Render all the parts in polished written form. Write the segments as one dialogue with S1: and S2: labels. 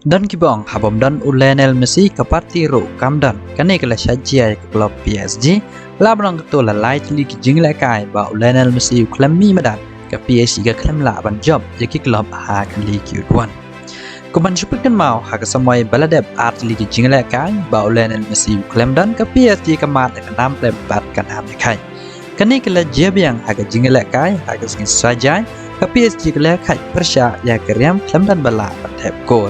S1: Don kibong habom don Lionel Messi ke parti ro kamdan kane kala shajia ke klub PSG labrang to la light league jingle kai ba Lionel Messi klami madan ke PSG ke klam la ban job je ki klub ha kan league yuan kuman supit kan mau ha ke samai baladeb art league jingle kai ba Lionel Messi klam dan ke PSG ke mat ke nam plem bat kan ham kai kane kala jebiang ha ke jingle kai ha ke skin sajai ke PSG ke la kai persya ya keriam klam dan bala patep gol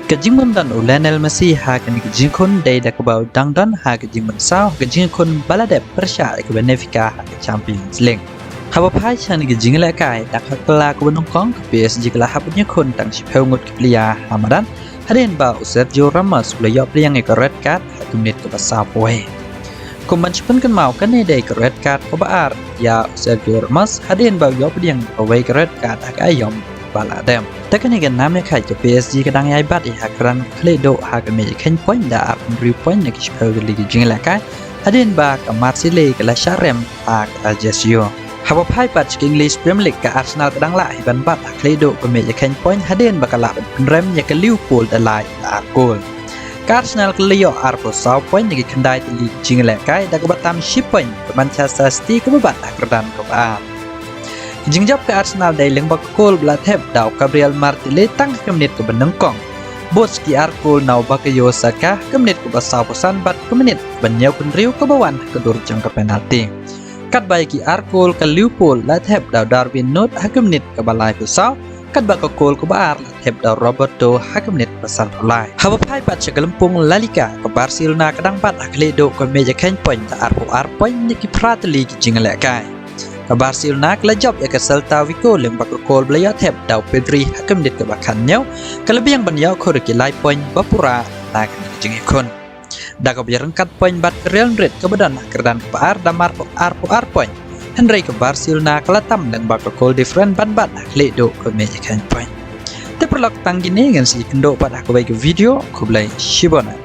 S1: Kejing dan Lionel Messi ha kan kejing kun day dak bau dangdan ha kejing mensau kejing kun baladep persya ke Benfica ha ke Champions League. Haba pai chan kejing la kai dak kala ke benong kong ke PSG kala ha punya kun tang sipeu ngut ke plia Ramadan haden ba Sergio Ramos beliau pliang ke red card ha ke menit ke pasal poe. Kuman cepun kan mau kan day ke red card ke baar ya Sergio Ramos haden ba yo pliang away ke red card ha ke ayom baladem. Takkan ikan namanya kai ke PSG kadang ai bat hakran kledo hak me ken point da ap review point nak sepau ligi jingla kai hadin ba ke Marseille ke la Sharem hak Ajaccio haba pai pat ke English Premier League ke Arsenal kadang la ban bat kledo ke me ken point hadin ba kala rem ya ke Liverpool da lai gol ke Arsenal ke Leo arpo saw point ni kendai ligi jingla kai da ke batam ship point ke Manchester City ke bat hakran ke ba Jingjap ke Arsenal day leng bak gol bla thep daw Gabriel Martinelli tang ke menit ke beneng kong. Bos ki arkol naw bak yo Saka ke menit ke basau pesan bat ke menit benyau kun riu ke bawan ke dur jang ke penalti. Kat bai ki arkol ke Liverpool la thep daw Darwin Nut ha ke menit ke balai pesau kat bak ke gol ke baar la thep daw Roberto ha ke menit pasal olai. Haba pai bat segelempung La Liga ke Barcelona kadang bat ha kledo ke meja ken point ta arpo point ni ki prateli ki jingle kai. Ke Barcelona ke job ya ke Celta Vigo leng bak gol beliau thep daw Pedri hakam dit ke bakan nyau kelebih yang beliau khur ke lai point bapura nak jengi kon da ke biar kat point bat Real Madrid ke badan kerdan ke par damar arpo point Henry ke Barcelona ke latam leng bak gol different ban bat ledo ke meja point te perlok tanggine ngan si kendo pada aku bagi video ku blai shibona